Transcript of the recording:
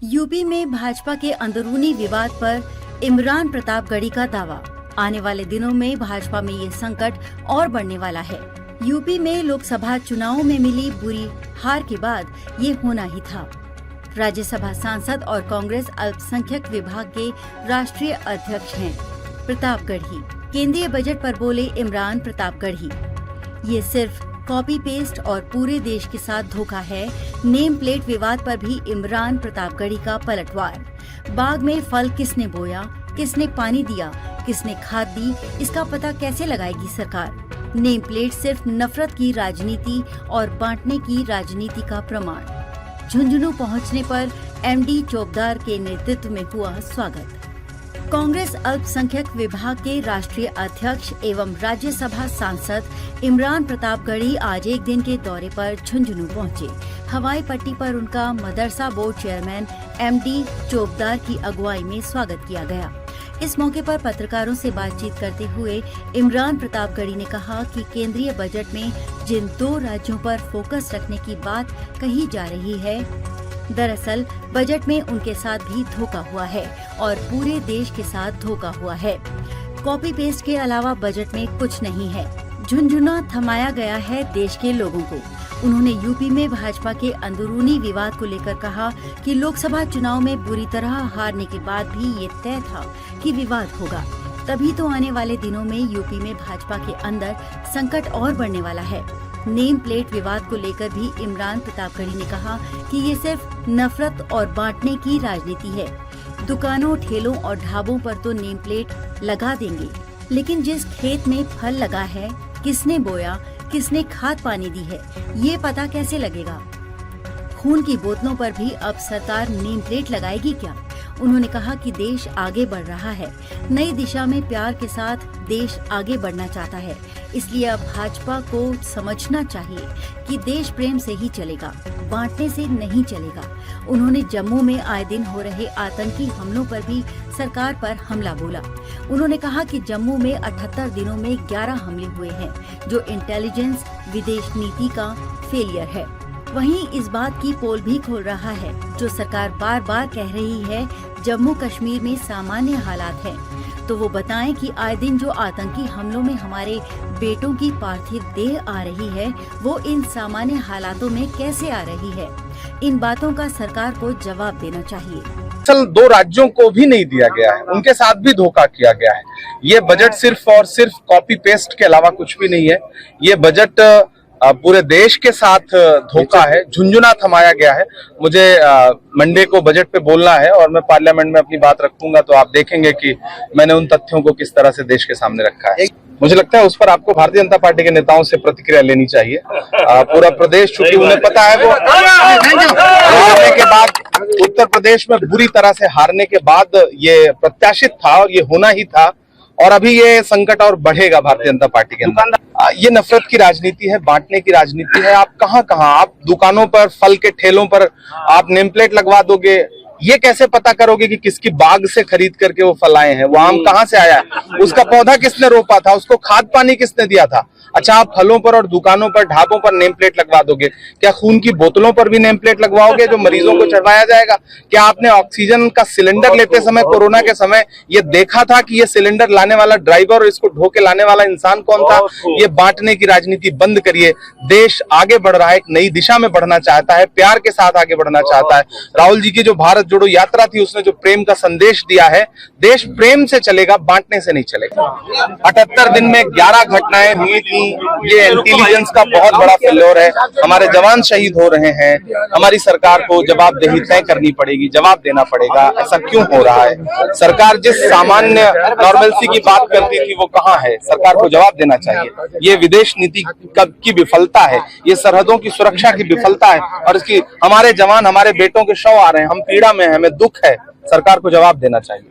UP में भाजपा के अंदरूनी विवाद पर इमरान प्रतापगढ़ी का दावा। आने वाले दिनों में भाजपा में ये संकट और बढ़ने वाला है। यूपी में लोकसभा चुनावों में मिली बुरी हार के बाद ये होना ही था। राज्यसभा सांसद और कांग्रेस अल्पसंख्यक विभाग के राष्ट्रीय अध्यक्ष हैं प्रतापगढ़ी। केंद्रीय बजट पर बोले इमरान प्रतापगढ़ी, ये सिर्फ कॉपी पेस्ट और पूरे देश के साथ धोखा है। नेम प्लेट विवाद पर भी इमरान प्रतापगढ़ी का पलटवार। बाग में फल किसने बोया, किसने पानी दिया, किसने खाद दी, इसका पता कैसे लगाएगी सरकार। नेम प्लेट सिर्फ नफरत की राजनीति और बांटने की राजनीति का प्रमाण। झुंझुनू पहुंचने पर एमडी चोपदार के नेतृत्व में हुआ स्वागत। कांग्रेस अल्पसंख्यक विभाग के राष्ट्रीय अध्यक्ष एवं राज्यसभा सांसद इमरान प्रतापगढ़ी आज एक दिन के दौरे पर झुंझुनू पहुंचे। हवाई पट्टी पर उनका मदरसा बोर्ड चेयरमैन एमडी चोपदार की अगुवाई में स्वागत किया गया। इस मौके पर पत्रकारों से बातचीत करते हुए इमरान प्रतापगढ़ी ने कहा कि केंद्रीय बजट में जिन 2 राज्यों पर फोकस रखने की बात कही जा रही है, दरअसल बजट में उनके साथ भी धोखा हुआ है और पूरे देश के साथ धोखा हुआ है। कॉपी पेस्ट के अलावा बजट में कुछ नहीं है। झुंझुना थमाया गया है देश के लोगों को। उन्होंने यूपी में भाजपा के अंदरूनी विवाद को लेकर कहा कि लोकसभा चुनाव में बुरी तरह हारने के बाद भी ये तय था कि विवाद होगा। तभी तो आने वाले दिनों में यूपी में भाजपा के अंदर संकट और बढ़ने वाला है। नेम प्लेट विवाद को लेकर भी इमरान प्रतापगढ़ी ने कहा कि ये सिर्फ नफरत और बांटने की राजनीति है। दुकानों, ठेलों और ढाबों पर तो नेम प्लेट लगा देंगे, लेकिन जिस खेत में फल लगा है, किसने बोया, किसने खाद पानी दी है, ये पता कैसे लगेगा। खून की बोतलों पर भी अब सरकार नेम प्लेट लगाएगी क्या? उन्होंने कहा कि देश आगे बढ़ रहा है, नई दिशा में प्यार के साथ देश आगे बढ़ना चाहता है। इसलिए अब भाजपा को समझना चाहिए कि देश प्रेम से ही चलेगा, बांटने से नहीं चलेगा। उन्होंने जम्मू में आए दिन हो रहे आतंकी हमलों पर भी सरकार पर हमला बोला। उन्होंने कहा कि जम्मू में 78 दिनों में 11 हमले हुए हैं, जो इंटेलिजेंस विदेश नीति का फेलियर है। वहीं इस बात की पोल भी खोल रहा है जो सरकार बार बार कह रही है जम्मू कश्मीर में सामान्य हालात हैं, तो वो बताएं कि आए दिन जो आतंकी हमलों में हमारे बेटों की पार्थिव देह आ रही है, वो इन सामान्य हालातों में कैसे आ रही है। इन बातों का सरकार को जवाब देना चाहिए। असल 2 राज्यों को भी नहीं दिया गया है, उनके साथ भी धोखा किया गया है। ये बजट सिर्फ और सिर्फ कॉपी पेस्ट के अलावा कुछ भी नहीं है। ये बजट पूरे देश के साथ धोखा है, झुंझुना थमाया गया है। मुझे मंडे को बजट पे बोलना है और मैं पार्लियामेंट में अपनी बात रखूंगा, तो आप देखेंगे कि मैंने उन तथ्यों को किस तरह से देश के सामने रखा है। मुझे लगता है उस पर आपको भारतीय जनता पार्टी के नेताओं से प्रतिक्रिया लेनी चाहिए। पूरा प्रदेश, चूंकि उन्हें पता है वो हारने के बाद, उत्तर प्रदेश में बुरी तरह से हारने के बाद ये प्रत्याशित था और ये होना ही था, और अभी ये संकट और बढ़ेगा भारतीय जनता पार्टी के अंदर। ये नफरत की राजनीति है, बांटने की राजनीति है। आप कहां आप दुकानों पर, फल के ठेलों पर आप नेम प्लेट लगवा दोगे। ये कैसे पता करोगे कि किसकी बाग से खरीद करके वो फल आए हैं, वो आम कहां से आया है, उसका पौधा किसने रोपा था, उसको खाद पानी किसने दिया था। अच्छा, आप फलों पर और दुकानों पर, ढाबों पर नेम प्लेट लगवा दोगे। क्या खून की बोतलों पर भी नेम प्लेट लगवाओगे जो मरीजों को चढ़वाया जाएगा? क्या आपने ऑक्सीजन का सिलेंडर लेते समय, कोरोना के समय, ये देखा था कि ये सिलेंडर लाने वाला ड्राइवर और इसको ढो के लाने वाला इंसान कौन था? ये बांटने की राजनीति बंद करिए। देश आगे बढ़ रहा है, एक नई दिशा में बढ़ना चाहता है, प्यार के साथ आगे बढ़ना चाहता है। राहुल जी की जो भारत जोड़ो यात्रा थी, उसने जो प्रेम का संदेश दिया है, देश प्रेम से चलेगा, बांटने से नहीं चलेगा। 78 दिन में 11 घटनाएं हुई थी। ये इंटेलिजेंस का बहुत बड़ा फेल्योर है। हमारे जवान शहीद हो रहे हैं। हमारी सरकार को जवाबदेही तय करनी पड़ेगी, जवाब देना पड़ेगा। ऐसा क्यों हो रहा है? सरकार जिस सामान्य नॉर्मलसी की बात करती थी वो कहाँ है? सरकार को जवाब देना चाहिए। ये विदेश नीति की विफलता है, ये सरहदों की सुरक्षा की विफलता है, और इसकी हमारे जवान, हमारे बेटों के शव आ रहे हैं, हम पीड़ा में हैं, हमें दुख है। सरकार को जवाब देना चाहिए।